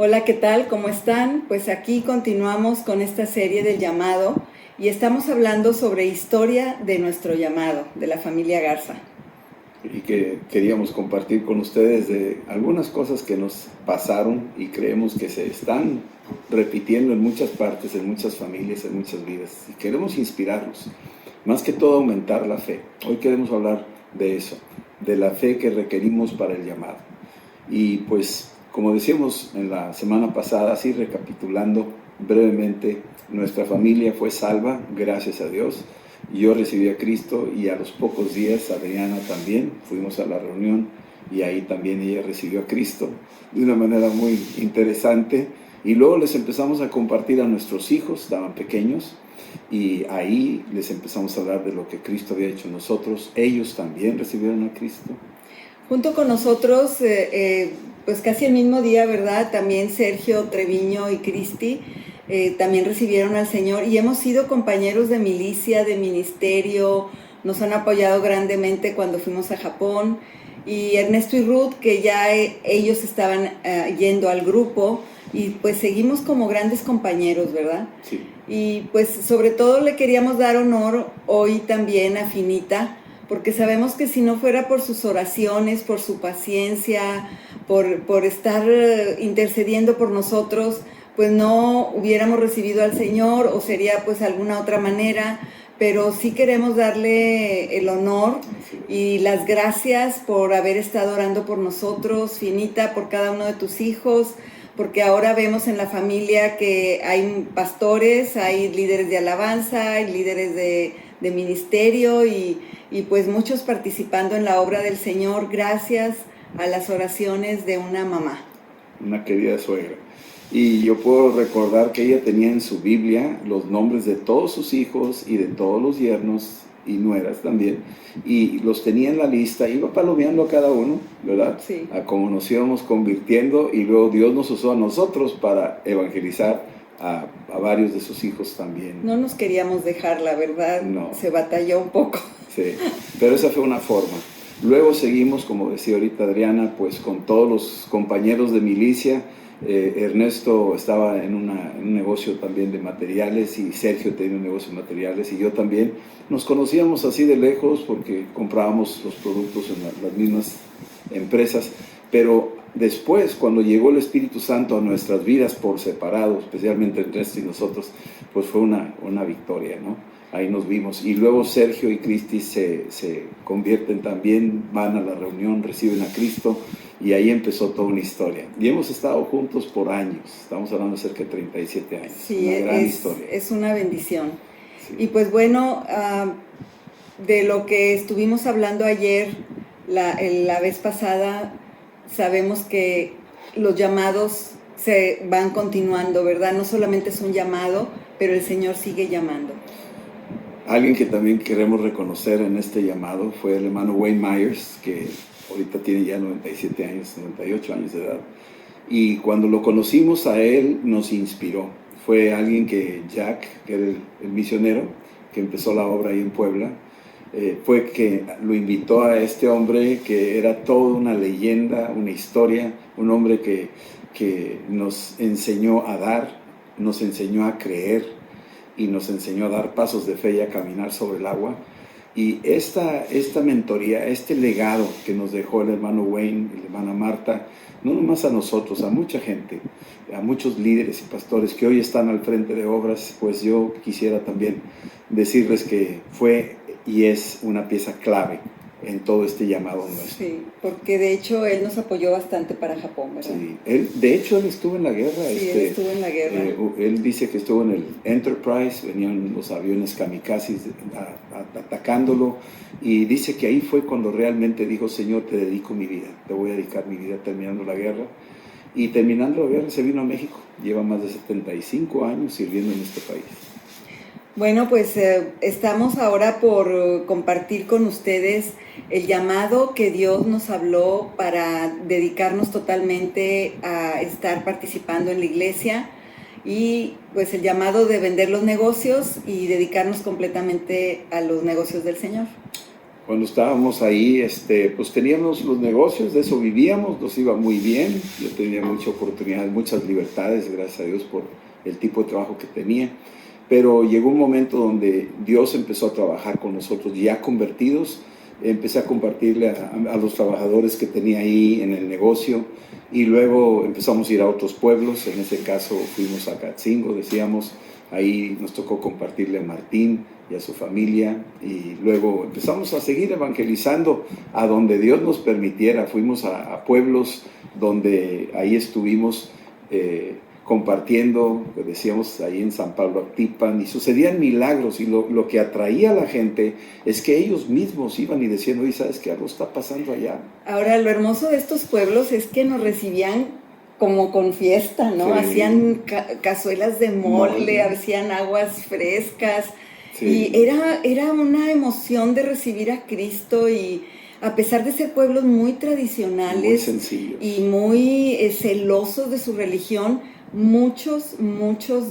Hola, ¿qué tal? ¿Cómo están? Pues aquí continuamos con esta serie del llamado y estamos hablando sobre historia de nuestro llamado, de la familia Garza. Y que queríamos compartir con ustedes de algunas cosas que nos pasaron y creemos que se están repitiendo en muchas partes, en muchas familias, en muchas vidas. Y queremos inspirarlos, más que todo aumentar la fe. Hoy queremos hablar de eso, de la fe que requerimos para el llamado. Y pues, como decíamos en la semana pasada, así recapitulando brevemente, nuestra familia fue salva, gracias a Dios. Yo recibí a Cristo y a los pocos días Adriana también, fuimos a la reunión y ahí también ella recibió a Cristo de una manera muy interesante. Y luego les empezamos a compartir a nuestros hijos, estaban pequeños, y ahí les empezamos a hablar de lo que Cristo había hecho en nosotros. Ellos también recibieron a Cristo. Junto con nosotros, pues casi el mismo día, ¿verdad? También Sergio Treviño y Cristi también recibieron al Señor y hemos sido compañeros de milicia, de ministerio, nos han apoyado grandemente cuando fuimos a Japón. Y Ernesto y Ruth, que ya ellos estaban yendo al grupo y pues seguimos como grandes compañeros, ¿verdad? Sí. Y pues sobre todo le queríamos dar honor hoy también a Finita, porque sabemos que si no fuera por sus oraciones, por su paciencia, por estar intercediendo por nosotros, pues no hubiéramos recibido al Señor o sería pues alguna otra manera, pero sí queremos darle el honor y las gracias por haber estado orando por nosotros, Finita, por cada uno de tus hijos, porque ahora vemos en la familia que hay pastores, hay líderes de alabanza, hay líderes de ministerio y pues muchos participando en la obra del Señor gracias a las oraciones de una mamá. Una querida suegra. Y yo puedo recordar que ella tenía en su Biblia los nombres de todos sus hijos y de todos los yernos y nueras también, y los tenía en la lista, iba palomeando a cada uno, ¿verdad? Sí. A cómo nos íbamos convirtiendo, y luego Dios nos usó a nosotros para evangelizar a varios de sus hijos también. No nos queríamos dejar, la verdad, no. Se batalló un poco. Sí, pero esa fue una forma. Luego seguimos, como decía ahorita Adriana, pues con todos los compañeros de milicia. Ernesto estaba en un negocio también de materiales y Sergio tenía un negocio de materiales y yo también. Nos conocíamos así de lejos porque comprábamos los productos en las mismas empresas, pero después, cuando llegó el Espíritu Santo a nuestras vidas por separado, especialmente Ernesto y nosotros, pues fue una victoria, ¿no? Ahí nos vimos. Y luego Sergio y Cristi se convierten también, van a la reunión, reciben a Cristo, y ahí empezó toda una historia. Y hemos estado juntos por años, estamos hablando de cerca de 37 años. Sí, una gran historia. Es una bendición. Sí. Y pues bueno, de lo que estuvimos hablando ayer, la vez pasada, sabemos que los llamados se van continuando, ¿verdad? No solamente es un llamado, pero el Señor sigue llamando. Alguien que también queremos reconocer en este llamado fue el hermano Wayne Myers, que ahorita tiene ya 97 años, 98 años de edad. Y cuando lo conocimos a él, nos inspiró. Fue alguien que Jack, que era el misionero, que empezó la obra ahí en Puebla, fue que lo invitó a este hombre que era toda una leyenda, una historia, un hombre que nos enseñó a dar, nos enseñó a creer, y nos enseñó a dar pasos de fe y a caminar sobre el agua. Y esta mentoría, este legado que nos dejó el hermano Wayne y la hermana Marta, no nomás a nosotros, a mucha gente, a muchos líderes y pastores que hoy están al frente de obras, pues yo quisiera también decirles que fue y es una pieza clave en todo este llamado nuestro. Sí, porque de hecho él nos apoyó bastante para Japón, ¿verdad? Sí, él estuvo en la guerra. Sí, él estuvo en la guerra. Él dice que estuvo en el Enterprise, venían los aviones kamikazes atacándolo, y dice que ahí fue cuando realmente dijo: Señor, te dedico mi vida, te voy a dedicar mi vida terminando la guerra. Y terminando la guerra se vino a México, lleva más de 75 años sirviendo en este país. Bueno, pues estamos ahora por compartir con ustedes el llamado que Dios nos habló para dedicarnos totalmente a estar participando en la iglesia, y pues el llamado de vender los negocios y dedicarnos completamente a los negocios del Señor. Cuando estábamos ahí, pues teníamos los negocios, de eso vivíamos, nos iba muy bien. Yo tenía mucha oportunidad, muchas libertades, gracias a Dios por el tipo de trabajo que tenía. Pero llegó un momento donde Dios empezó a trabajar con nosotros ya convertidos. Empecé a compartirle a los trabajadores que tenía ahí en el negocio, y luego empezamos a ir a otros pueblos. En ese caso fuimos a Catzingo, decíamos, ahí nos tocó compartirle a Martín y a su familia, y luego empezamos a seguir evangelizando a donde Dios nos permitiera. Fuimos a pueblos donde ahí estuvimos compartiendo, decíamos ahí en San Pablo Actipan, y sucedían milagros, y lo que atraía a la gente es que ellos mismos iban y decían, oye, ¿sabes qué? Algo está pasando allá. Ahora, lo hermoso de estos pueblos es que nos recibían como con fiesta, ¿no? Sí. Hacían cazuelas de mole, hacían aguas frescas, sí. Y era una emoción de recibir a Cristo, y a pesar de ser pueblos muy tradicionales, muy sencillos y muy celosos de su religión, muchos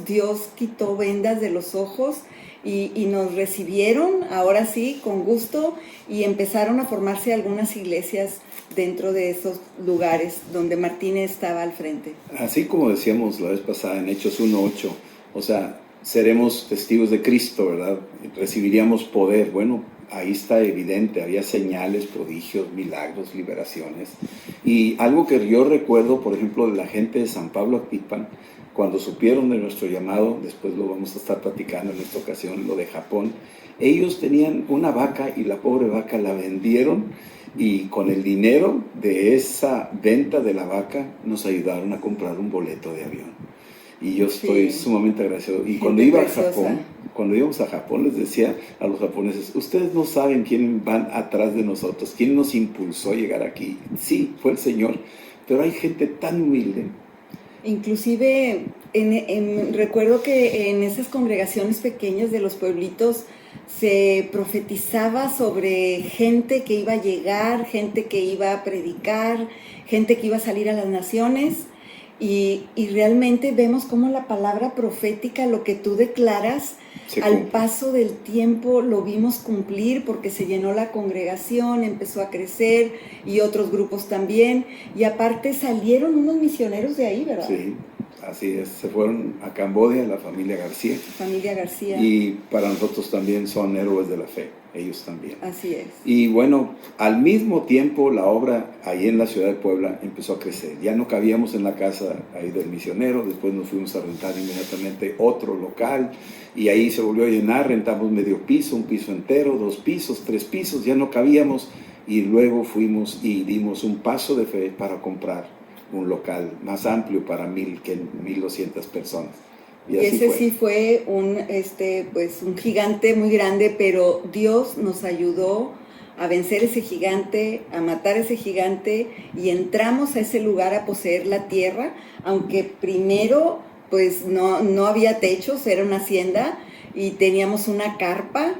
Dios quitó vendas de los ojos y nos recibieron, ahora sí, con gusto, y empezaron a formarse algunas iglesias dentro de esos lugares donde Martínez estaba al frente. Así como decíamos la vez pasada en Hechos 1:8, o sea, seremos testigos de Cristo, ¿verdad? Recibiríamos poder. Bueno, ahí está evidente, había señales, prodigios, milagros, liberaciones. Y algo que yo recuerdo, por ejemplo, de la gente de San Pablo Actipan, cuando supieron de nuestro llamado, después lo vamos a estar platicando en esta ocasión, lo de Japón, ellos tenían una vaca y la pobre vaca la vendieron, y con el dinero de esa venta de la vaca nos ayudaron a comprar un boleto de avión. Y yo estoy sumamente agradecido. Y cuando íbamos a Japón, les decía a los japoneses, ustedes no saben quién van atrás de nosotros, quién nos impulsó a llegar aquí. Sí, fue el Señor, pero hay gente tan humilde. Inclusive, recuerdo que en esas congregaciones pequeñas de los pueblitos se profetizaba sobre gente que iba a llegar, gente que iba a predicar, gente que iba a salir a las naciones. Y realmente vemos cómo la palabra profética, lo que tú declaras, al paso del tiempo lo vimos cumplir, porque se llenó la congregación, empezó a crecer, y otros grupos también, y aparte salieron unos misioneros de ahí, ¿verdad? Sí, así es, se fueron a Camboya, la familia García. Familia García. Y para nosotros también son héroes de la fe, ellos también. Así es. Y bueno, al mismo tiempo la obra ahí en la ciudad de Puebla empezó a crecer. Ya no cabíamos en la casa ahí del misionero, después nos fuimos a rentar inmediatamente otro local, y ahí se volvió a llenar, rentamos medio piso, un piso entero, 2 pisos, 3 pisos, ya no cabíamos, y luego fuimos y dimos un paso de fe para comprar un local más amplio para 1,200 personas. Y ese sí fue un gigante muy grande, pero Dios nos ayudó a vencer ese gigante, a matar ese gigante, y entramos a ese lugar a poseer la tierra, aunque primero pues no había techos, era una hacienda, y teníamos una carpa,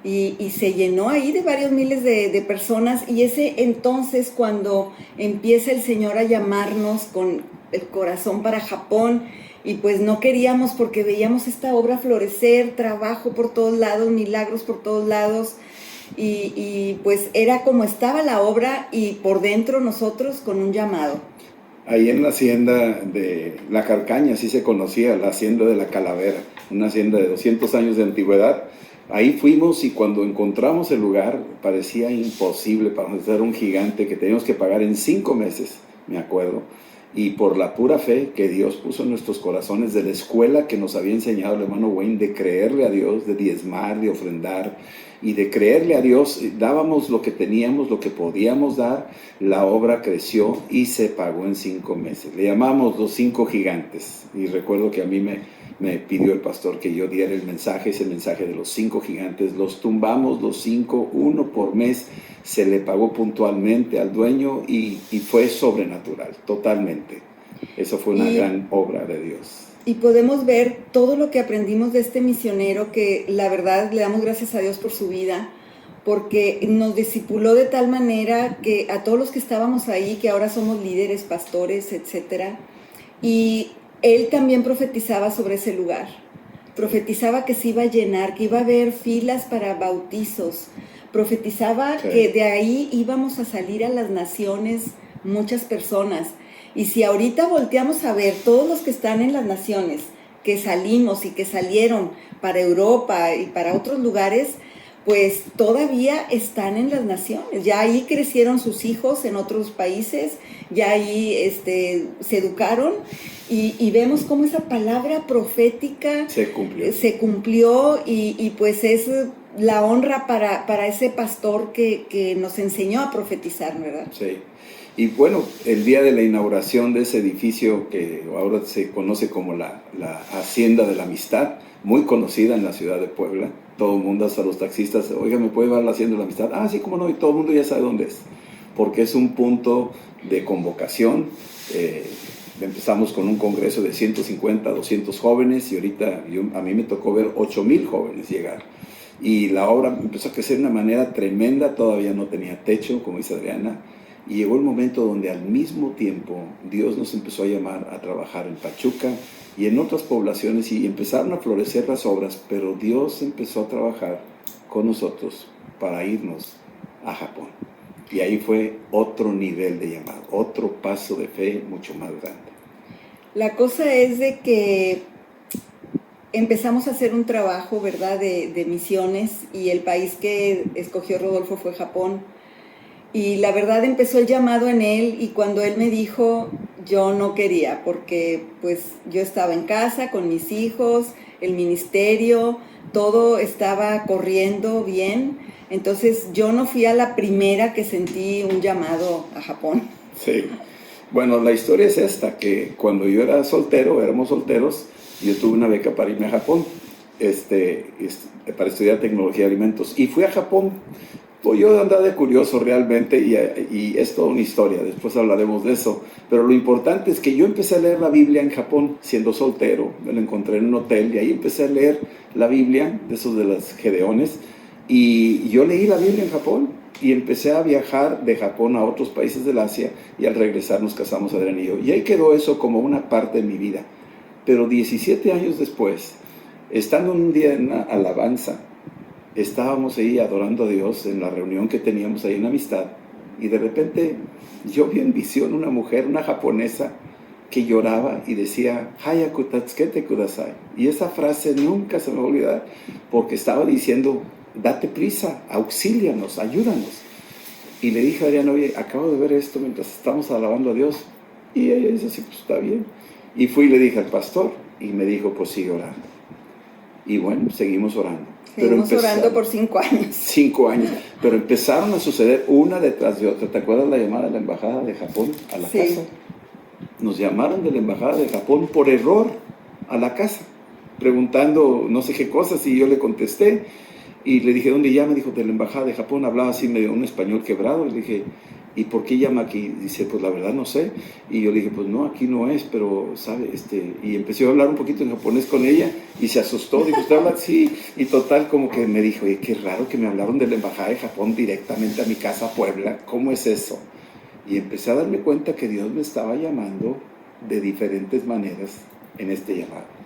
y se llenó ahí de varios miles de personas, y ese entonces cuando empieza el Señor a llamarnos con el corazón para Japón, y pues no queríamos, porque veíamos esta obra florecer, trabajo por todos lados, milagros por todos lados, y pues era como estaba la obra, y por dentro nosotros con un llamado. Ahí en la hacienda de La Carcaña, así se conocía, la hacienda de la Calavera, una hacienda de 200 años de antigüedad. Ahí fuimos, y cuando encontramos el lugar parecía imposible para nosotros, era un gigante que teníamos que pagar en 5 meses, me acuerdo. Y por la pura fe que Dios puso en nuestros corazones, de la escuela que nos había enseñado el hermano Wayne, de creerle a Dios, de diezmar, de ofrendar, y de creerle a Dios, dábamos lo que teníamos, lo que podíamos dar. La obra creció y se pagó en 5 meses. Le llamamos los 5 gigantes, y recuerdo que a mí me pidió el pastor que yo diera el mensaje, ese mensaje de los 5 gigantes. Los tumbamos los 5, uno por mes, se le pagó puntualmente al dueño, y fue sobrenatural, totalmente. Eso fue una gran obra de Dios. Y podemos ver todo lo que aprendimos de este misionero, que la verdad le damos gracias a Dios por su vida, porque nos discipuló de tal manera que a todos los que estábamos ahí, que ahora somos líderes, pastores, etcétera, y él también profetizaba sobre ese lugar. Profetizaba que se iba a llenar, que iba a haber filas para bautizos, profetizaba Sí. que de ahí íbamos a salir a las naciones muchas personas. Y si ahorita volteamos a ver todos los que están en las naciones, que salimos y que salieron para Europa y para otros lugares, pues todavía están en las naciones. Ya ahí crecieron sus hijos en otros países, ya ahí se educaron y vemos cómo esa palabra profética Se cumplió y pues es la honra para ese pastor que nos enseñó a profetizar, ¿verdad? Sí. Y bueno, el día de la inauguración de ese edificio que ahora se conoce como la Hacienda de la Amistad, muy conocida en la ciudad de Puebla, todo el mundo, hasta los taxistas, oiga, ¿me puede llevar a la Hacienda de la Amistad? Ah, sí, cómo no, y todo el mundo ya sabe dónde es, porque es un punto de convocación. Empezamos con un congreso de 150, 200 jóvenes y ahorita a mí me tocó ver 8,000 jóvenes llegar. Y la obra empezó a crecer de una manera tremenda, todavía no tenía techo, como dice Adriana, y llegó el momento donde al mismo tiempo Dios nos empezó a llamar a trabajar en Pachuca y en otras poblaciones y empezaron a florecer las obras, pero Dios empezó a trabajar con nosotros para irnos a Japón. Y ahí fue otro nivel de llamado, otro paso de fe mucho más grande. La cosa es de que empezamos a hacer un trabajo, ¿verdad?, de misiones, y el país que escogió Rodolfo fue Japón. Y la verdad empezó el llamado en él, y cuando él me dijo, yo no quería, porque pues yo estaba en casa con mis hijos, el ministerio, todo estaba corriendo bien. Entonces yo no fui a la primera que sentí un llamado a Japón. Sí. Bueno, la historia es esta, que cuando yo era soltero, éramos solteros, yo tuve una beca para irme a Japón, para estudiar tecnología de alimentos. Y fui a Japón. Pues yo andaba de curioso realmente y es toda una historia, después hablaremos de eso. Pero lo importante es que yo empecé a leer la Biblia en Japón, siendo soltero. Me lo encontré en un hotel y ahí empecé a leer la Biblia, de esos de las Gedeones. Y yo leí la Biblia en Japón y empecé a viajar de Japón a otros países del Asia y al regresar nos casamos Adrián y yo. Y ahí quedó eso como una parte de mi vida. Pero 17 años después, estando un día en una alabanza, estábamos ahí adorando a Dios en la reunión que teníamos ahí en Amistad y de repente yo vi en visión una mujer, una japonesa que lloraba y decía Hayaku tatsukete kudasai, y esa frase nunca se me va a olvidar porque estaba diciendo date prisa, auxílianos, ayúdanos. Y le dije a Adriana, oye, acabo de ver esto mientras estamos alabando a Dios. Y ella dice, sí, pues está bien. Y fui y le dije al pastor y me dijo, pues sigue orando. Y bueno, seguimos orando. Seguimos orando por 5 años. 5 años. Pero empezaron a suceder una detrás de otra. ¿Te acuerdas la llamada de la Embajada de Japón a la casa? Nos llamaron de la Embajada de Japón por error a la casa, preguntando no sé qué cosas, y yo le contesté. Y le dije, ¿dónde llama? Dijo, de la Embajada de Japón. Hablaba así medio un español quebrado. Y le dije, ¿y por qué llama aquí? Dice, pues la verdad no sé. Y yo le dije, pues no, aquí no es, pero, ¿sabe? Y empecé a hablar un poquito en japonés con ella y se asustó. Dijo, ¿usted habla? Sí. Y total, como que me dijo, oye, qué raro que me hablaron de la Embajada de Japón directamente a mi casa a Puebla. ¿Cómo es eso? Y empecé a darme cuenta que Dios me estaba llamando de diferentes maneras en este llamado.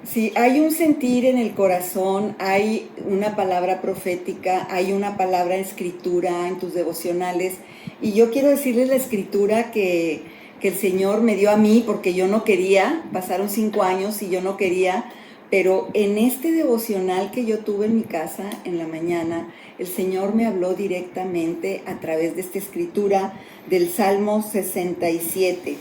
Sí, hay un sentir en el corazón, hay una palabra profética, hay una palabra escritura en tus devocionales, y yo quiero decirles la escritura que el Señor me dio a mí porque yo no quería, pasaron 5 años y yo no quería, pero en este devocional que yo tuve en mi casa en la mañana, el Señor me habló directamente a través de esta escritura del Salmo 67.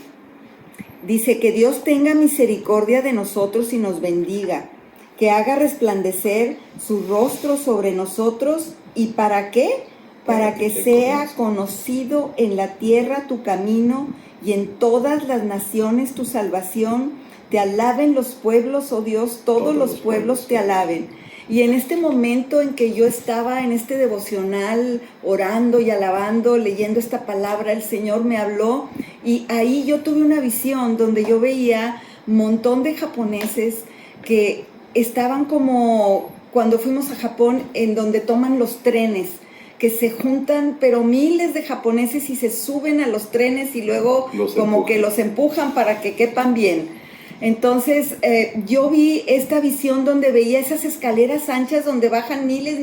Dice, que Dios tenga misericordia de nosotros y nos bendiga, que haga resplandecer su rostro sobre nosotros. ¿Y para qué? Para que sea conocido en la tierra tu camino y en todas las naciones tu salvación. Te alaben los pueblos, oh Dios, todos los pueblos te alaben. Y en este momento en que yo estaba en este devocional, orando y alabando, leyendo esta palabra, el Señor me habló y ahí yo tuve una visión donde yo veía un montón de japoneses que estaban como cuando fuimos a Japón, en donde toman los trenes, que se juntan, pero miles de japoneses y se suben a los trenes y luego como que los empujan para que quepan bien. Entonces yo vi esta visión donde veía esas escaleras anchas donde bajan miles,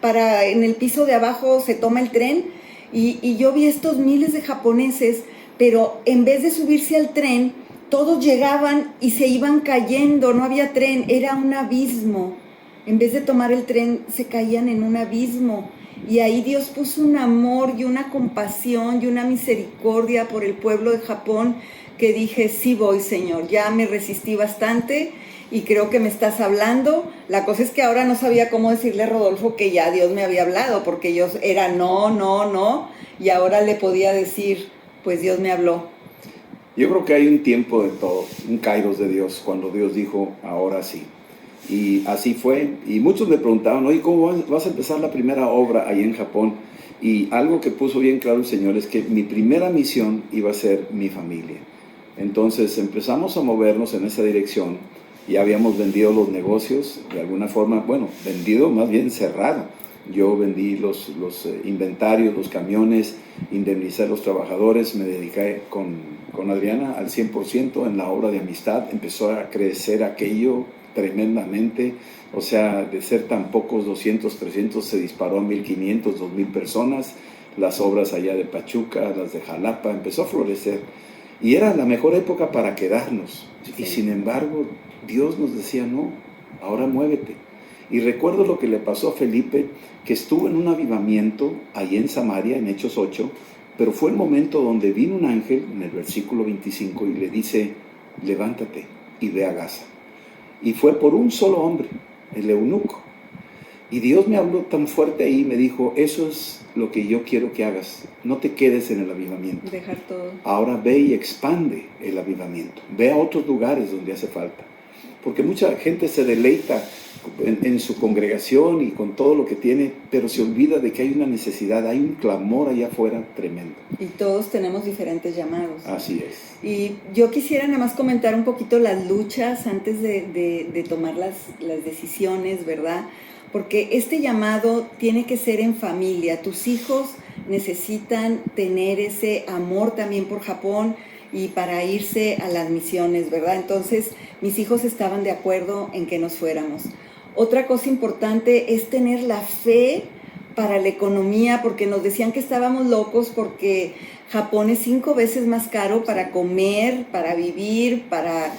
para en el piso de abajo se toma el tren, y yo vi estos miles de japoneses, pero en vez de subirse al tren, todos llegaban y se iban cayendo, no había tren, era un abismo. En vez de tomar el tren, se caían en un abismo. Y ahí Dios puso un amor y una compasión y una misericordia por el pueblo de Japón, que dije, sí voy, Señor, ya me resistí bastante y creo que me estás hablando. La cosa es que ahora no sabía cómo decirle a Rodolfo que ya Dios me había hablado, porque yo era no, y ahora le podía decir, pues Dios me habló. Yo creo que hay un tiempo de todo, un kairos de Dios, cuando Dios dijo, ahora sí. Y así fue. Y muchos me preguntaban, oye, ¿cómo vas a empezar la primera obra ahí en Japón? Y algo que puso bien claro el Señor es que mi primera misión iba a ser mi familia. Entonces empezamos a movernos en esa dirección. Ya habíamos vendido los negocios, de alguna forma, bueno, vendido, más bien cerrado. Yo vendí los inventarios, los camiones, indemnicé a los trabajadores, me dediqué con Adriana al 100% en la obra de amistad. Empezó a crecer aquello tremendamente, o sea, de ser tan pocos, 200, 300, se disparó a 1,500, 2,000 personas. Las obras allá de Pachuca, las de Jalapa, empezó a florecer. Y era la mejor época para quedarnos. Sí. Y sin embargo, Dios nos decía, no, ahora muévete. Y recuerdo lo que le pasó a Felipe, que estuvo en un avivamiento ahí en Samaria, en Hechos 8, pero fue el momento donde vino un ángel, en el versículo 25, y le dice, levántate y ve a Gaza. Y fue por un solo hombre, el eunuco. Y Dios me habló tan fuerte ahí y me dijo, eso es lo que yo quiero que hagas. No te quedes en el avivamiento. Dejar todo. Ahora ve y expande el avivamiento. Ve a otros lugares donde hace falta. Porque mucha gente se deleita en su congregación y con todo lo que tiene, pero se olvida de que hay una necesidad, hay un clamor allá afuera tremendo. Y todos tenemos diferentes llamados. Así es. Y yo quisiera nada más comentar un poquito las luchas antes de tomar las decisiones, ¿verdad? Porque este llamado tiene que ser en familia. Tus hijos necesitan tener ese amor también por Japón y para irse a las misiones, ¿verdad? Entonces, mis hijos estaban de acuerdo en que nos fuéramos. Otra cosa importante es tener la fe para la economía, porque nos decían que estábamos locos porque Japón es 5 veces más caro para comer, para vivir, para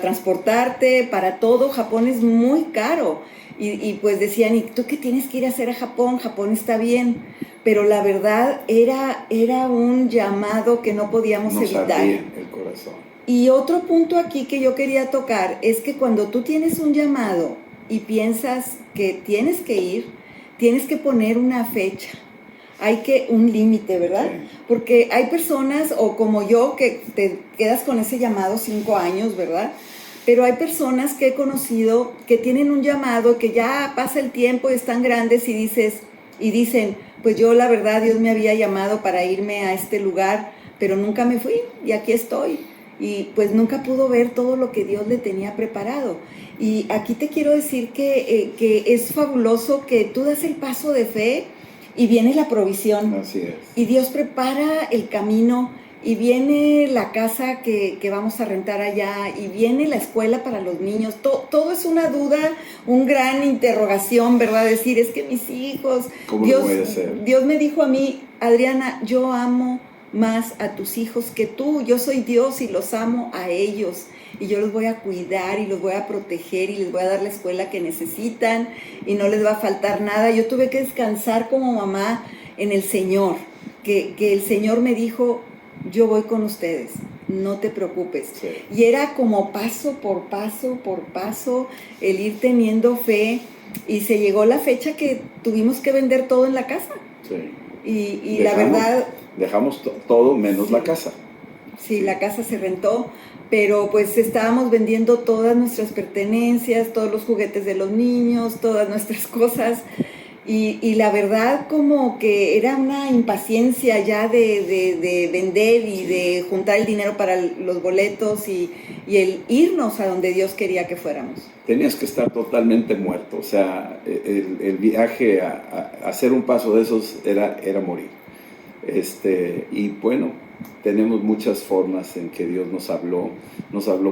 transportarte, para todo. Japón es muy caro. Y pues decían, ¿y tú qué tienes que ir a hacer a Japón? Japón está bien. Pero la verdad era un llamado que no podíamos evitar. Ardía el corazón. Y otro punto aquí que yo quería tocar es que cuando tú tienes un llamado y piensas que tienes que ir, tienes que poner una fecha. Hay un límite, ¿verdad? Sí. Porque hay personas, o como yo, que te quedas con ese llamado 5 años, ¿verdad? Pero hay personas que he conocido que tienen un llamado, que ya pasa el tiempo y están grandes y dicen, pues yo la verdad Dios me había llamado para irme a este lugar, pero nunca me fui y aquí estoy. Y pues nunca pudo ver todo lo que Dios le tenía preparado. Y aquí te quiero decir que es fabuloso que tú das el paso de fe y viene la provisión. Así es. Y Dios prepara el camino y viene la casa que vamos a rentar allá y viene la escuela para los niños. Todo es una duda, un gran interrogación, ¿verdad? Decir, es que mis hijos... ¿Cómo lo voy a hacer? Dios me dijo a mí, Adriana, yo amo más a tus hijos que tú. Yo soy Dios y los amo a ellos. Y yo los voy a cuidar y los voy a proteger y les voy a dar la escuela que necesitan y no les va a faltar nada. Yo tuve que descansar como mamá en el Señor, que el Señor me dijo, yo voy con ustedes, no te preocupes. Sí. Y era como paso por paso, el ir teniendo fe, y se llegó la fecha que tuvimos que vender todo en la casa. Sí. Y la verdad... Dejamos todo menos sí, la casa. Sí, la casa se rentó, pero pues estábamos vendiendo todas nuestras pertenencias, todos los juguetes de los niños, todas nuestras cosas. Y la verdad como que era una impaciencia ya de vender y de juntar el dinero para los boletos y el irnos a donde Dios quería que fuéramos. Tenías que estar totalmente muerto, o sea, el viaje a hacer un paso de esos era morir. Y bueno, tenemos muchas formas en que Dios nos habló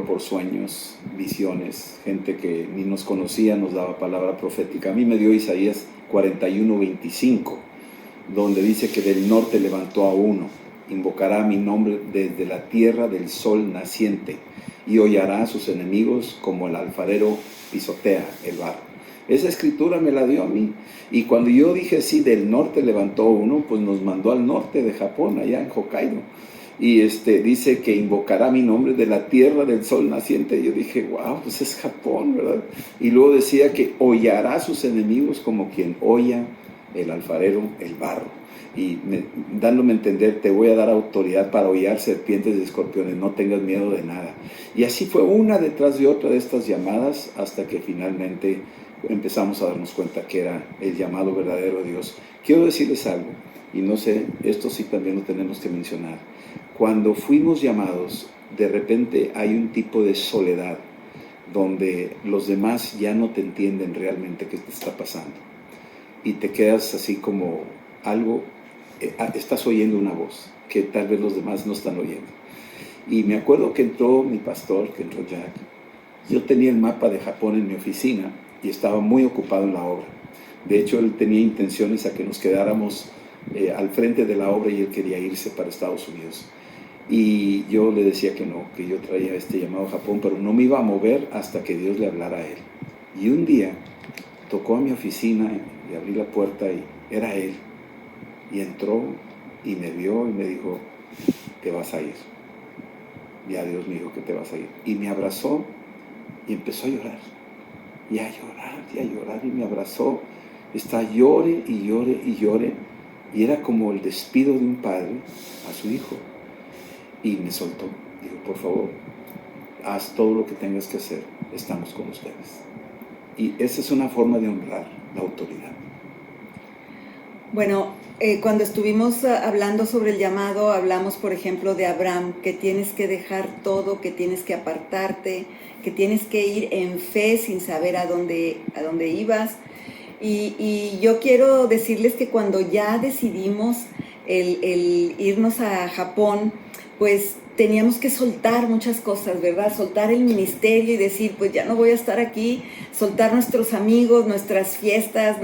por sueños, visiones, gente que ni nos conocía nos daba palabra profética. A mí me dio Isaías 41:25, donde dice que del norte levantó a uno, invocará mi nombre desde la tierra del sol naciente y hollará a sus enemigos como el alfarero pisotea el barro. Esa escritura me la dio a mí, y cuando yo dije sí, del norte levantó uno, pues nos mandó al norte de Japón, allá en Hokkaido, y dice que invocará mi nombre de la tierra del sol naciente. Yo dije, wow, pues es Japón, ¿verdad? Y luego decía que hollará a sus enemigos como quien holla el alfarero el barro, y dándome a entender, te voy a dar autoridad para hollar serpientes y escorpiones, no tengas miedo de nada. Y así fue una detrás de otra de estas llamadas, hasta que finalmente empezamos a darnos cuenta que era el llamado verdadero de Dios. Quiero decirles algo, y no sé, esto sí también lo tenemos que mencionar. Cuando fuimos llamados, de repente hay un tipo de soledad donde los demás ya no te entienden realmente qué te está pasando, y te quedas así como algo, estás oyendo una voz que tal vez los demás no están oyendo. Y me acuerdo que entró mi pastor, que entró Jack. Yo tenía el mapa de Japón en mi oficina y estaba muy ocupado en la obra. De hecho, él tenía intenciones a que nos quedáramos al frente de la obra, y él quería irse para Estados Unidos. Y yo le decía que no, que yo traía este llamado a Japón, pero no me iba a mover hasta que Dios le hablara a él. Y un día tocó a mi oficina y abrí la puerta y era él. Y entró y me vio y me dijo, te vas a ir. Ya Dios me dijo que te vas a ir. Y me abrazó y empezó a llorar. Y a llorar, y a llorar, y me abrazó. Está llore y llore y llore. Y era como el despido de un padre a su hijo. Y me soltó. Dijo, por favor, haz todo lo que tengas que hacer. Estamos con ustedes. Y esa es una forma de honrar la autoridad. Bueno, cuando estuvimos hablando sobre el llamado, hablamos, por ejemplo, de Abraham, que tienes que dejar todo, que tienes que apartarte, que tienes que ir en fe sin saber a dónde ibas. Y yo quiero decirles que cuando ya decidimos el irnos a Japón, pues teníamos que soltar muchas cosas, ¿verdad? Soltar el ministerio y decir, pues ya no voy a estar aquí, soltar nuestros amigos, nuestras fiestas,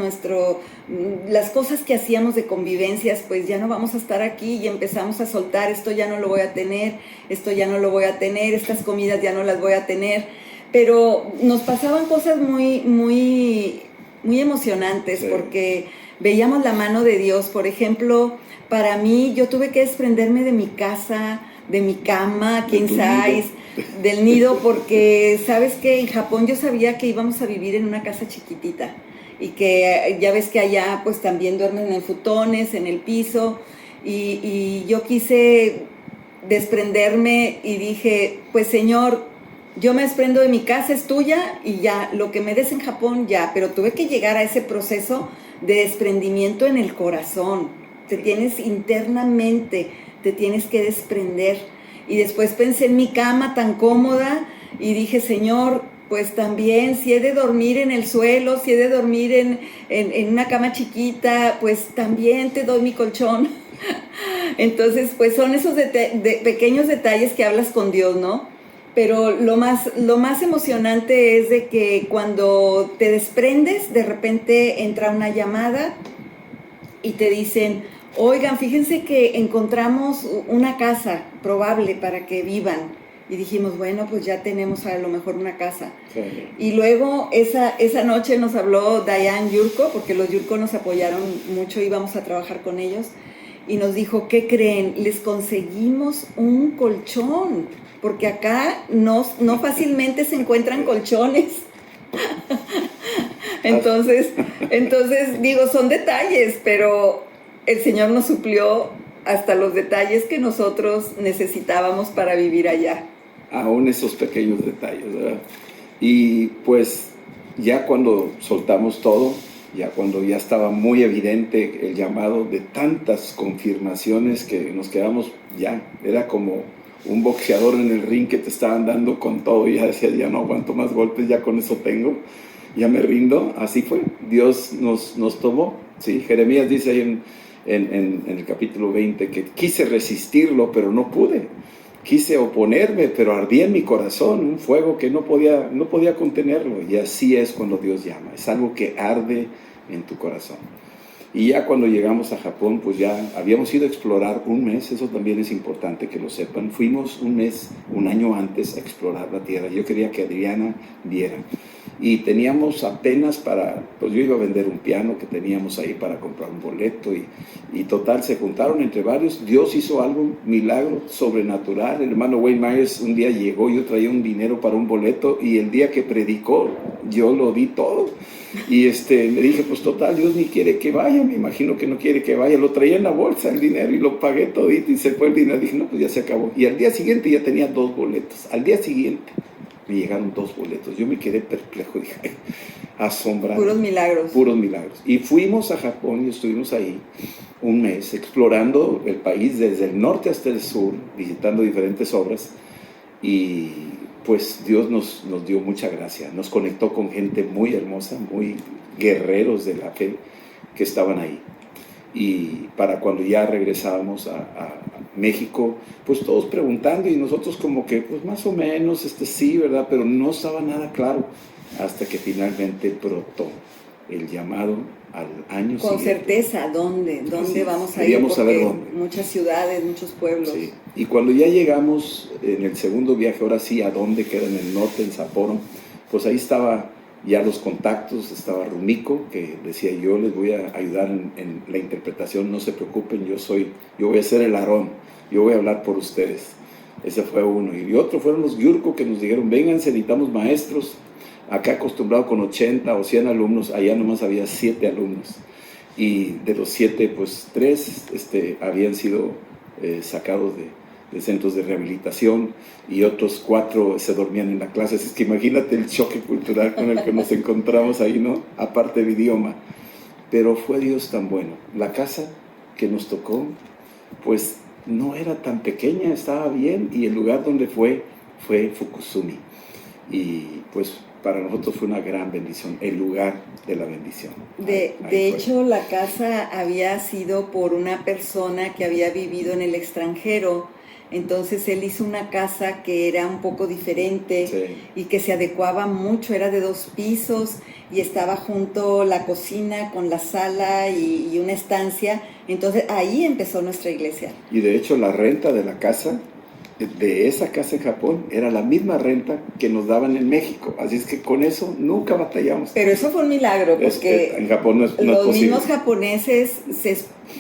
las cosas que hacíamos de convivencias, pues ya no vamos a estar aquí, y empezamos a soltar, esto ya no lo voy a tener, esto ya no lo voy a tener, estas comidas ya no las voy a tener. Pero nos pasaban cosas muy, muy, muy emocionantes, sí, porque veíamos la mano de Dios. Por ejemplo, para mí, yo tuve que desprenderme de mi casa, de mi cama, king size, del nido, porque sabes que en Japón yo sabía que íbamos a vivir en una casa chiquitita, y que ya ves que allá pues también duermen en futones, en el piso, y yo quise desprenderme y dije, pues Señor, yo me desprendo de mi casa, es tuya, y ya, lo que me des en Japón ya, pero tuve que llegar a ese proceso de desprendimiento en el corazón. Te tienes internamente, te tienes que desprender. Y después pensé en mi cama tan cómoda y dije, Señor, pues también si he de dormir en el suelo, si he de dormir en una cama chiquita, pues también te doy mi colchón. Entonces, pues son esos pequeños detalles que hablas con Dios, ¿no? Pero lo más emocionante es de que cuando te desprendes, de repente entra una llamada y te dicen, oigan, fíjense que encontramos una casa probable para que vivan. Y dijimos, bueno, pues ya tenemos a lo mejor una casa. Sí. Y luego esa noche nos habló Diane Yurko, porque los Yurko nos apoyaron mucho, íbamos a trabajar con ellos, y nos dijo, ¿qué creen? Les conseguimos un colchón, porque acá no fácilmente se encuentran colchones. Entonces digo, son detalles, pero el Señor nos suplió hasta los detalles que nosotros necesitábamos para vivir allá. Aún esos pequeños detalles, ¿verdad? Y pues ya cuando soltamos todo, ya cuando ya estaba muy evidente el llamado, de tantas confirmaciones que nos quedamos, ya era como un boxeador en el ring que te estaban dando con todo, y ya decías, ya no aguanto más golpes, ya con eso tengo, ya me rindo. Así fue, Dios nos tomó. Sí, Jeremías dice ahí en el capítulo 20, que quise resistirlo, pero no pude. Quise oponerme, pero ardía en mi corazón un fuego que no podía contenerlo. Y así es cuando Dios llama. Es algo que arde en tu corazón. Y ya cuando llegamos a Japón, pues ya habíamos ido a explorar un mes. Eso también es importante que lo sepan. Fuimos un año antes a explorar la tierra. Yo quería que Adriana viera. Y teníamos apenas pues yo iba a vender un piano que teníamos ahí para comprar un boleto y total, se juntaron entre varios. Dios hizo algo, milagro sobrenatural. El hermano Wayne Myers un día llegó, yo traía un dinero para un boleto y el día que predicó, yo lo di todo. Y me dije, pues total, Dios ni quiere que vaya, me imagino que no quiere que vaya. Lo traía en la bolsa el dinero y lo pagué todito y se fue el dinero. Dije, no, pues ya se acabó. Y al día siguiente ya tenía 2 boletos. Al día siguiente me llegaron 2 boletos. Yo me quedé perplejo, dije, asombrado. Puros milagros. Puros milagros. Y fuimos a Japón y estuvimos ahí un mes explorando el país desde el norte hasta el sur, visitando diferentes obras. Y pues Dios nos dio mucha gracia. Nos conectó con gente muy hermosa, muy guerreros de la fe que estaban ahí. Y para cuando ya regresábamos a México, pues todos preguntando y nosotros como que, pues más o menos, sí, ¿verdad? Pero no estaba nada claro hasta que finalmente brotó el llamado al año con siguiente. Certeza, ¿dónde vamos a ir? Queríamos saber dónde. Muchas ciudades, muchos pueblos. Sí. Y cuando ya llegamos en el segundo viaje, ahora sí, a dónde queda en el norte, en Sapporo, pues ahí estaba ya los contactos, estaba Rumiko, que decía, yo les voy a ayudar en la interpretación, no se preocupen, yo voy a ser el Aarón, yo voy a hablar por ustedes. Ese fue uno. Y otro fueron los Gyurko, que nos dijeron, vénganse, necesitamos maestros. Acá acostumbrado con 80 o 100 alumnos, allá nomás había 7 alumnos. Y de los 7, pues 3 habían sido sacados de centros de rehabilitación y otros 4 se dormían en la clase. Es que imagínate el choque cultural con el que nos encontramos ahí, ¿no? Aparte del idioma. Pero fue Dios tan bueno. La casa que nos tocó, pues no era tan pequeña, estaba bien, y el lugar donde fue Fukusumi. Y pues para nosotros fue una gran bendición, el lugar de la bendición. De hecho, la casa había sido por una persona que había vivido en el extranjero. Entonces él hizo una casa que era un poco diferente, sí, y que se adecuaba mucho, era de 2 pisos y estaba junto la cocina con la sala y una estancia. Entonces ahí empezó nuestra iglesia. Y de hecho la renta de la casa, de esa casa en Japón, era la misma renta que nos daban en México, así es que con eso nunca batallamos. Pero eso fue un milagro, porque en Japón no es los posible. Mismos japoneses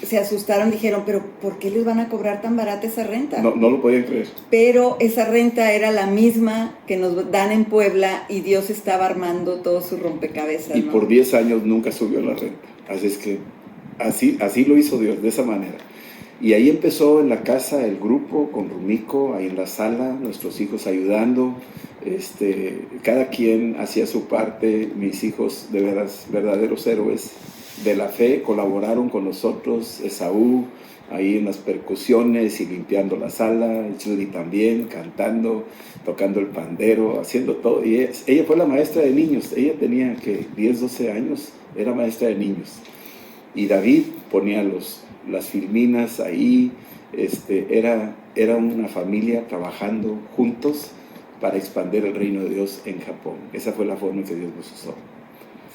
se asustaron, dijeron, pero ¿por qué les van a cobrar tan barata esa renta? No lo podían creer. Pero esa renta era la misma que nos dan en Puebla y Dios estaba armando todo su rompecabezas, y ¿no? por 10 años nunca subió la renta, así es que así lo hizo Dios, de esa manera. Y ahí empezó en la casa el grupo con Rumiko, ahí en la sala, nuestros hijos ayudando, cada quien hacía su parte. Mis hijos, de veras, verdaderos héroes de la fe, colaboraron con nosotros. Esaú, ahí en las percusiones y limpiando la sala, Judy también, cantando, tocando el pandero, haciendo todo. Y ella fue la maestra de niños, ella tenía que 10, 12 años, era maestra de niños. Y David ponía las filminas ahí, era una familia trabajando juntos para expandir el reino de Dios en Japón. Esa fue la forma en que Dios nos usó.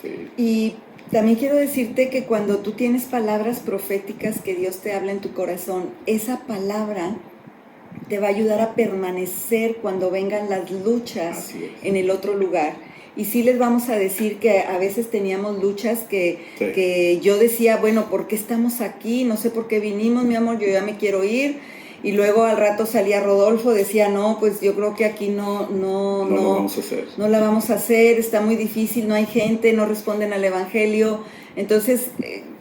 Sí. Y también quiero decirte que cuando tú tienes palabras proféticas que Dios te habla en tu corazón, esa palabra te va a ayudar a permanecer cuando vengan las luchas en el otro lugar. Y sí les vamos a decir que a veces teníamos luchas que yo decía, bueno, ¿por qué estamos aquí? No sé por qué vinimos, mi amor, yo ya me quiero ir. Y luego al rato salía Rodolfo, decía, no, pues yo creo que aquí no lo vamos a hacer. No la vamos a hacer, está muy difícil, no hay gente, no responden al evangelio. Entonces,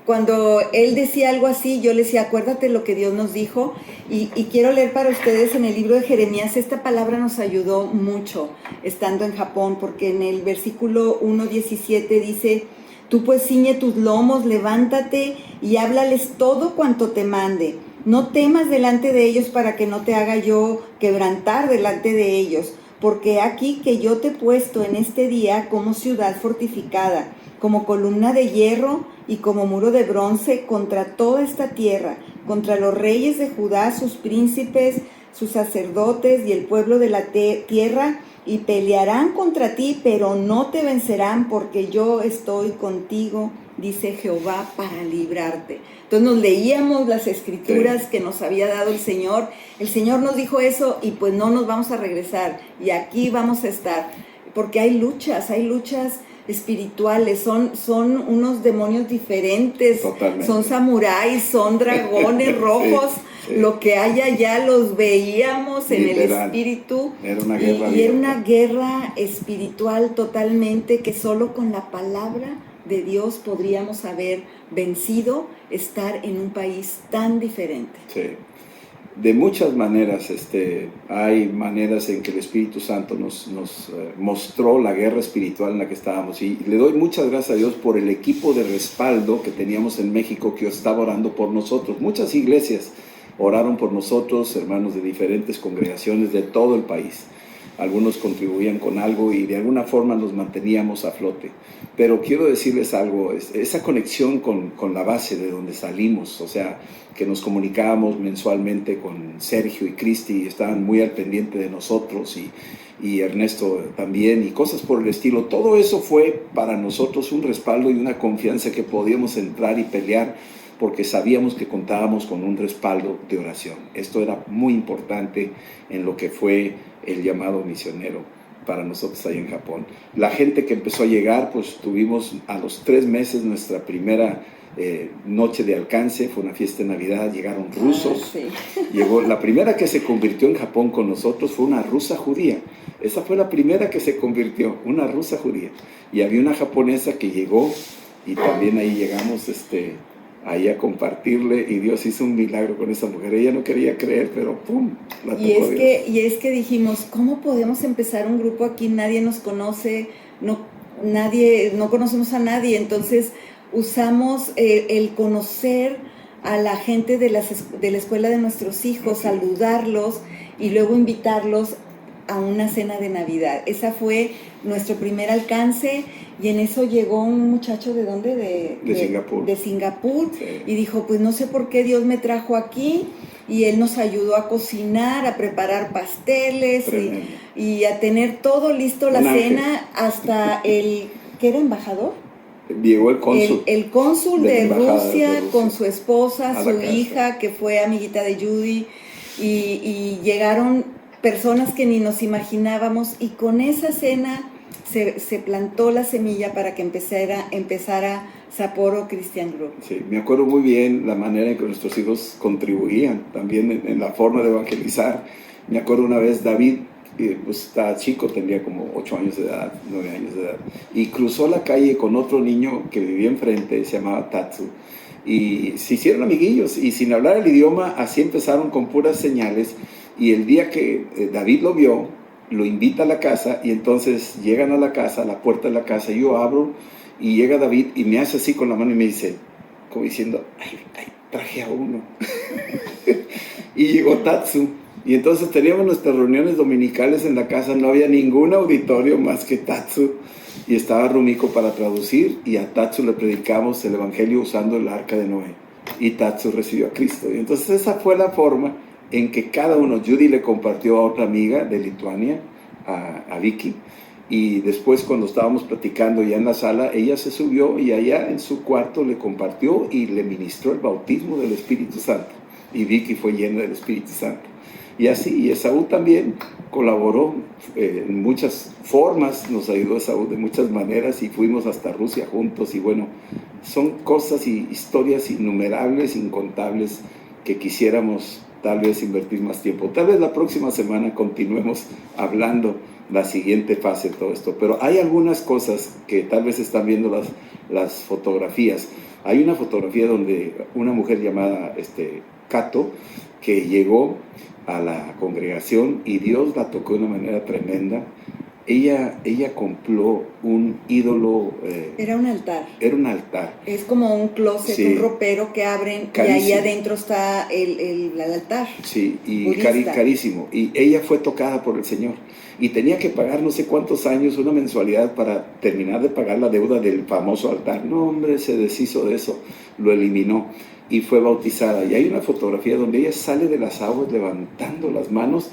cuando él decía algo así, yo le decía, acuérdate lo que Dios nos dijo. Y quiero leer para ustedes en el libro de Jeremías, esta palabra nos ayudó mucho estando en Japón, porque en el versículo 1:17 dice, tú pues ciñe tus lomos, levántate y háblales todo cuanto te mande. No temas delante de ellos para que no te haga yo quebrantar delante de ellos, porque aquí que yo te he puesto en este día como ciudad fortificada. como columna de hierro y como muro de bronce contra toda esta tierra, contra los reyes de Judá, sus príncipes, sus sacerdotes y el pueblo de la tierra, y pelearán contra ti, pero no te vencerán, porque yo estoy contigo, dice Jehová, para librarte. Entonces nos leíamos las escrituras que nos había dado el Señor nos dijo eso, y pues no nos vamos a regresar, y aquí vamos a estar, porque hay luchas espirituales, son unos demonios diferentes. Totalmente. Son samuráis, son dragones rojos, sí. Lo que hay allá los veíamos en el espíritu, era una guerra y era una guerra espiritual totalmente, que solo con la palabra de Dios podríamos haber vencido, estar en un país tan diferente. Sí. De muchas maneras, hay maneras en que el Espíritu Santo nos mostró la guerra espiritual en la que estábamos, y le doy muchas gracias a Dios por el equipo de respaldo que teníamos en México, que estaba orando por nosotros. Muchas iglesias oraron por nosotros, hermanos de diferentes congregaciones de todo el país. Algunos contribuían con algo y de alguna forma nos manteníamos a flote. Pero quiero decirles algo, esa conexión con la base de donde salimos, o sea, que nos comunicábamos mensualmente con Sergio y Cristi, y estaban muy al pendiente de nosotros, y Ernesto también, y cosas por el estilo. Todo eso fue para nosotros un respaldo y una confianza que podíamos entrar y pelear, porque sabíamos que contábamos con un respaldo de oración. Esto era muy importante en lo que fue el llamado misionero para nosotros ahí en Japón. La gente que empezó a llegar, pues tuvimos a los 3 meses nuestra primera noche de alcance, fue una fiesta de Navidad, llegaron rusos. Sí. Llegó, la primera que se convirtió en Japón con nosotros fue una rusa judía. Esa fue la primera que se convirtió, una rusa judía. Y había una japonesa que llegó, y también ahí llegamos ahí a compartirle, y Dios hizo un milagro con esa mujer. Ella no quería creer, pero ¡pum!, la tocó Dios. Y es que dijimos, ¿cómo podemos empezar un grupo aquí? Nadie nos conoce, no conocemos a nadie. Entonces usamos el conocer a la gente de la escuela de nuestros hijos, saludarlos y luego invitarlos a una cena de Navidad. Esa fue nuestro primer alcance, y en eso llegó un muchacho, ¿de dónde? De Singapur. De Singapur, sí. Y dijo, pues no sé por qué Dios me trajo aquí, y él nos ayudó a cocinar, a preparar pasteles y a tener todo listo, la cena, hasta el, ¿qué era? ¿Embajador? Llegó el cónsul. El cónsul de Rusia con su esposa, su hija, que fue amiguita de Judy, y llegaron personas que ni nos imaginábamos, y con esa cena se plantó la semilla para que empezara Sapporo Christian Group. Sí, me acuerdo muy bien la manera en que nuestros hijos contribuían también en la forma de evangelizar. Me acuerdo una vez David, pues estaba chico, tenía como 8 años de edad, 9 años de edad, y cruzó la calle con otro niño que vivía enfrente, se llamaba Tatsu, y se hicieron amiguillos, y sin hablar el idioma, así empezaron con puras señales. Y el día que David lo vio, lo invita a la casa, y entonces llegan a la casa, a la puerta de la casa, y yo abro, y llega David y me hace así con la mano y me dice, como diciendo, ay, traje a uno. Y llegó Tatsu, y entonces teníamos nuestras reuniones dominicales en la casa, no había ningún auditorio más que Tatsu, y estaba Rumiko para traducir, y a Tatsu le predicamos el evangelio usando el arca de Noé, y Tatsu recibió a Cristo. Y entonces esa fue la forma en que cada uno, Judy le compartió a otra amiga de Lituania, a Vicky, y después cuando estábamos platicando ya en la sala, ella se subió y allá en su cuarto le compartió y le ministró el bautismo del Espíritu Santo, y Vicky fue llena del Espíritu Santo. Y así, y Esaú también colaboró en muchas formas, nos ayudó Esaú de muchas maneras, y fuimos hasta Rusia juntos, y bueno, son cosas y historias innumerables, incontables, que quisiéramos tal vez invertir más tiempo. Tal vez la próxima semana continuemos hablando la siguiente fase de todo esto. Pero hay algunas cosas que tal vez están viendo las fotografías. Hay una fotografía donde una mujer llamada Kato, que llegó a la congregación, y Dios la tocó de una manera tremenda. ella compró un ídolo. Era un altar. Era un altar. Es como un closet, sí, un ropero que abren, carísimo, y ahí adentro está el altar. Sí, y carísimo. Y ella fue tocada por el Señor. Y tenía que pagar no sé cuántos años una mensualidad para terminar de pagar la deuda del famoso altar. No, hombre, se deshizo de eso, lo eliminó y fue bautizada. Y hay una fotografía donde ella sale de las aguas levantando las manos.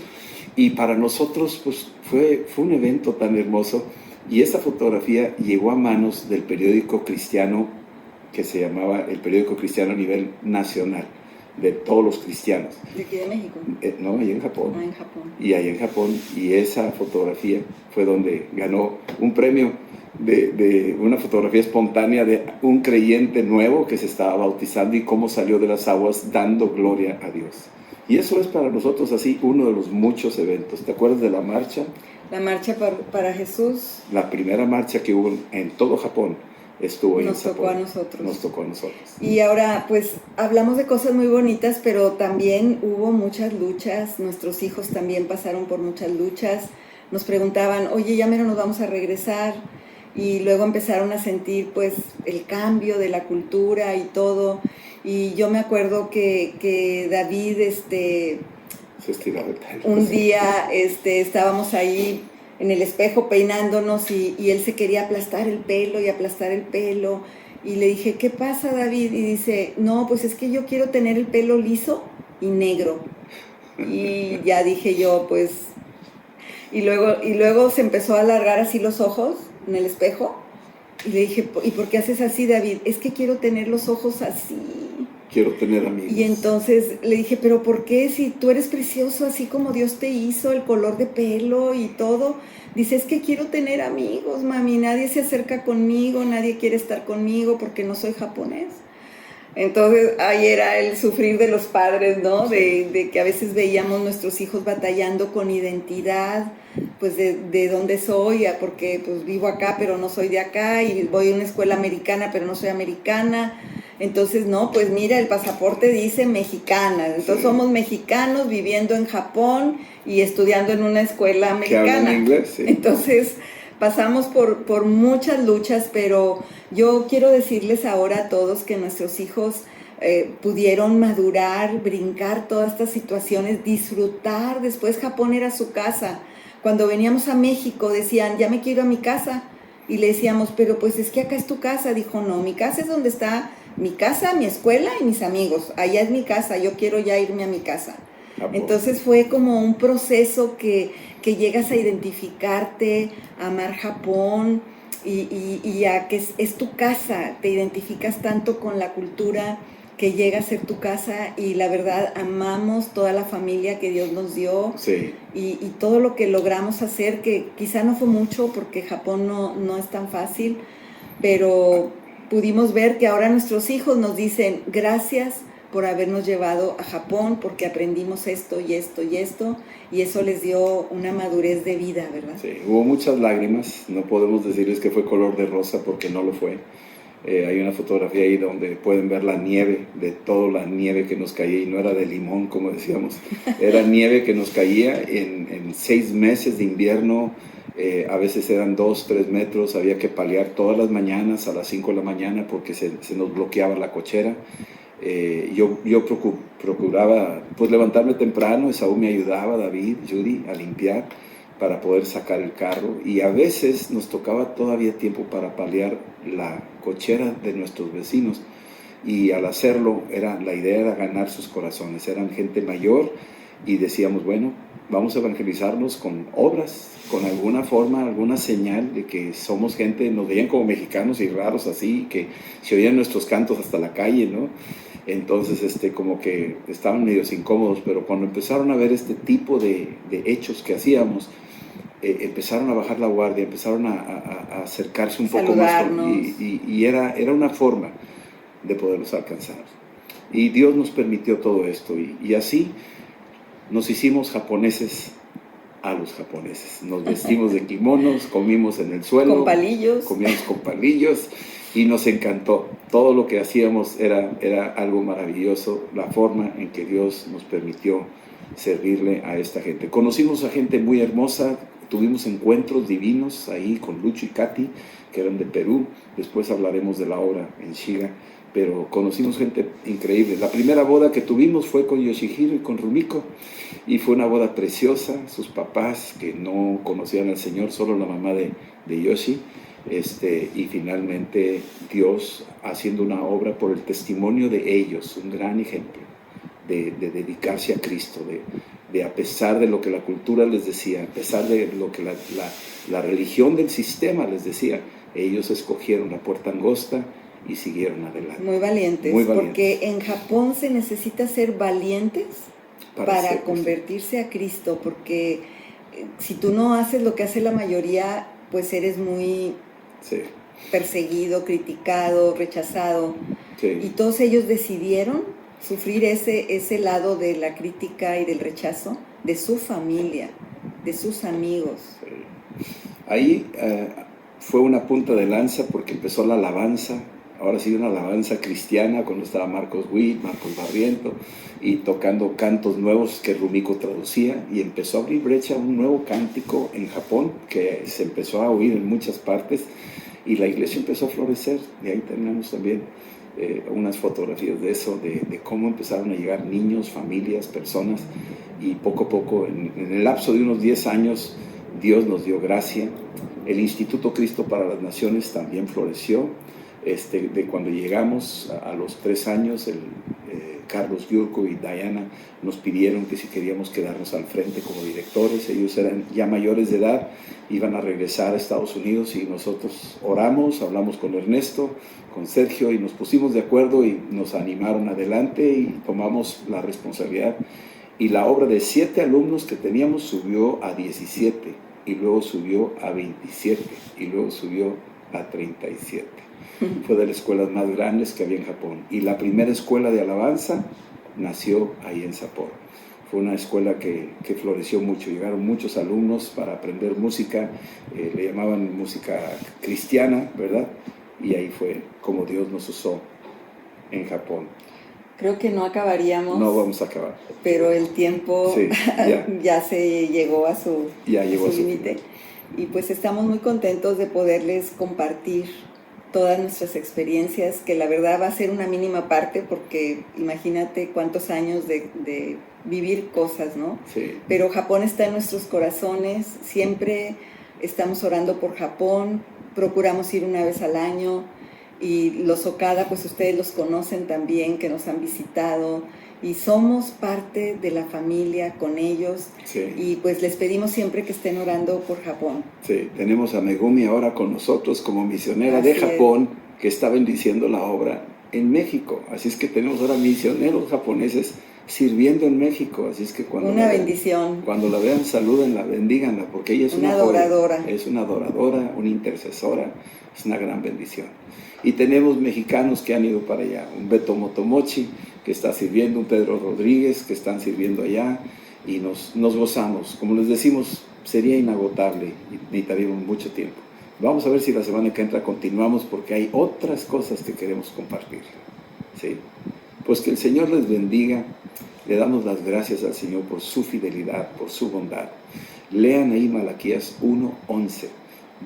Y para nosotros pues, fue un evento tan hermoso. Y esa fotografía llegó a manos del periódico cristiano, que se llamaba el periódico cristiano a nivel nacional, de todos los cristianos. ¿De aquí de México? No, ahí en Japón. Ah, en Japón. Y ahí en Japón. Y esa fotografía fue donde ganó un premio de una fotografía espontánea de un creyente nuevo que se estaba bautizando y cómo salió de las aguas dando gloria a Dios. Y eso es para nosotros así uno de los muchos eventos. ¿Te acuerdas de la marcha? La marcha para Jesús. La primera marcha que hubo en todo Japón estuvo en Japón. Nos tocó a nosotros. Nos tocó a nosotros. Y ahora, pues, hablamos de cosas muy bonitas, pero también hubo muchas luchas. Nuestros hijos también pasaron por muchas luchas. Nos preguntaban, oye, ya mero nos vamos a regresar. Y luego empezaron a sentir, pues, el cambio de la cultura y todo. Y yo me acuerdo que David, se estiraba el pelo. Un día estábamos ahí en el espejo peinándonos y él se quería aplastar el pelo y aplastar el pelo. Y le dije, ¿qué pasa, David? Y dice, no, pues es que yo quiero tener el pelo liso y negro. Y ya dije yo, pues... Y luego se empezó a alargar así los ojos en el espejo. Y le dije, ¿y por qué haces así, David? Es que quiero tener los ojos así. Quiero tener amigos. Y entonces le dije, ¿pero por qué? Si tú eres precioso, así como Dios te hizo, el color de pelo y todo. Dice, es que quiero tener amigos, mami. Nadie se acerca conmigo, nadie quiere estar conmigo porque no soy japonés. Entonces, ahí era el sufrir de los padres, ¿no? De que a veces veíamos nuestros hijos batallando con identidad, pues de dónde soy, porque pues vivo acá, pero no soy de acá, y voy a una escuela americana, pero no soy americana. Entonces, no, pues mira, el pasaporte dice mexicana. Entonces, somos mexicanos viviendo en Japón y estudiando en una escuela americana. ¿Que hablan inglés? Sí. Entonces, pasamos por muchas luchas, pero yo quiero decirles ahora a todos que nuestros hijos pudieron madurar, brincar todas estas situaciones, disfrutar. Después Japón era su casa. Cuando veníamos a México decían, ya me quiero a mi casa. Y le decíamos, pero pues es que acá es tu casa. Dijo, no, mi casa es donde está mi casa, mi escuela y mis amigos. Allá es mi casa, yo quiero ya irme a mi casa. Entonces fue como un proceso que llegas a identificarte, a amar Japón y a que es tu casa, te identificas tanto con la cultura que llega a ser tu casa y la verdad amamos toda la familia que Dios nos dio. Sí. Y todo lo que logramos hacer, que quizá no fue mucho porque Japón no es tan fácil, pero pudimos ver que ahora nuestros hijos nos dicen gracias por habernos llevado a Japón, porque aprendimos esto y esto y esto, y eso les dio una madurez de vida, ¿verdad? Sí, hubo muchas lágrimas, no podemos decirles que fue color de rosa porque no lo fue. Hay una fotografía ahí donde pueden ver la nieve, de toda la nieve que nos caía, y no era de limón, como decíamos, era nieve que nos caía en 6 meses de invierno. A veces eran 2, 3 metros, había que palear todas las mañanas a las 5 de la mañana porque se nos bloqueaba la cochera. Yo procuraba pues levantarme temprano, Esaú me ayudaba, David, Judy, a limpiar para poder sacar el carro, y a veces nos tocaba todavía tiempo para paliar la cochera de nuestros vecinos, y al hacerlo la idea era ganar sus corazones. Eran gente mayor y decíamos, bueno, vamos a evangelizarnos con obras, con alguna forma, alguna señal de que somos gente. Nos veían como mexicanos y raros así, que se oían nuestros cantos hasta la calle, ¿no? Entonces, como que estaban medios incómodos, pero cuando empezaron a ver este tipo de hechos que hacíamos, empezaron a bajar la guardia, empezaron a acercarse un poco más, y era una forma de poderlos alcanzar. Y Dios nos permitió todo esto, y así nos hicimos japoneses a los japoneses. Nos vestimos de kimonos, comimos en el suelo, con palillos. Comíamos con palillos, y nos encantó. Todo lo que hacíamos era algo maravilloso, la forma en que Dios nos permitió servirle a esta gente. Conocimos a gente muy hermosa, tuvimos encuentros divinos ahí con Lucho y Katy, que eran de Perú. Después hablaremos de la obra en Shiga, pero conocimos gente increíble. La primera boda que tuvimos fue con Yoshihiro y con Rumiko, y fue una boda preciosa. Sus papás, que no conocían al Señor, solo la mamá de Yoshi, y finalmente Dios haciendo una obra por el testimonio de ellos, un gran ejemplo de dedicarse a Cristo, de a pesar de lo que la cultura les decía, a pesar de lo que la religión del sistema les decía, ellos escogieron la puerta angosta y siguieron adelante. Muy valientes, porque en Japón se necesita ser valientes para convertirse a Cristo, porque si tú no haces lo que hace la mayoría, pues eres muy perseguido, criticado, rechazado. Y todos ellos decidieron sufrir ese lado de la crítica y del rechazo de su familia, de sus amigos. Ahí fue una punta de lanza, porque empezó la alabanza, ahora sí una alabanza cristiana, cuando estaba Marcos Witt, Marcos Barriento, y tocando cantos nuevos que Rumiko traducía, y empezó a abrir brecha un nuevo cántico en Japón, que se empezó a oír en muchas partes, y la iglesia empezó a florecer. Y ahí tenemos también unas fotografías de eso, de cómo empezaron a llegar niños, familias, personas, y poco a poco, en el lapso de unos 10 años, Dios nos dio gracia. El Instituto Cristo para las Naciones también floreció. De cuando llegamos a los 3 años, Carlos Yurko y Diana nos pidieron que si queríamos quedarnos al frente como directores. Ellos eran ya mayores de edad, iban a regresar a Estados Unidos, y nosotros oramos, hablamos con Ernesto, con Sergio, y nos pusimos de acuerdo y nos animaron adelante y tomamos la responsabilidad. Y la obra de 7 alumnos que teníamos subió a 17, y luego subió a 27, y luego subió a 37. Fue de las escuelas más grandes que había en Japón. Y la primera escuela de alabanza nació ahí en Sapporo. Fue una escuela que floreció mucho. Llegaron muchos alumnos para aprender música, le llamaban música cristiana, ¿verdad? Y ahí fue como Dios nos usó en Japón. Creo que no acabaríamos. No vamos a acabar. Pero el tiempo ya se llegó a su límite. Y pues estamos muy contentos de poderles compartir todas nuestras experiencias, que la verdad va a ser una mínima parte, porque imagínate cuántos años de vivir cosas, ¿no? Sí. Pero Japón está en nuestros corazones, siempre estamos orando por Japón, procuramos ir una vez al año, y los Okada, pues ustedes los conocen también, que nos han visitado, y somos parte de la familia con ellos. Sí. Y pues les pedimos siempre que estén orando por Japón. Sí, tenemos a Megumi ahora con nosotros como misionera de Japón, que está bendiciendo la obra en México. Así es que tenemos ahora misioneros japoneses sirviendo en México. Así es que cuando bendición. Cuando la vean, salúdenla, bendíganla, porque ella es una adoradora. Es una adoradora, una intercesora, es una gran bendición. Y tenemos mexicanos que han ido para allá, un Beto Motomochi que está sirviendo, un Pedro Rodríguez que están sirviendo allá, y nos gozamos. Como les decimos, sería inagotable y necesitaríamos mucho tiempo. Vamos a ver si la semana que entra continuamos, porque hay otras cosas que queremos compartir. ¿Sí? Pues que el Señor les bendiga. Le damos las gracias al Señor por su fidelidad, por su bondad. Lean ahí Malaquías 1:11,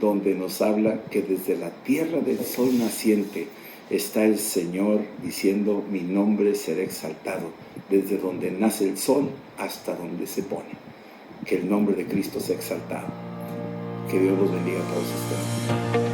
donde nos habla que desde la tierra del sol naciente está el Señor diciendo: mi nombre será exaltado, desde donde nace el sol hasta donde se pone. Que el nombre de Cristo sea exaltado. Que Dios los bendiga a todos ustedes.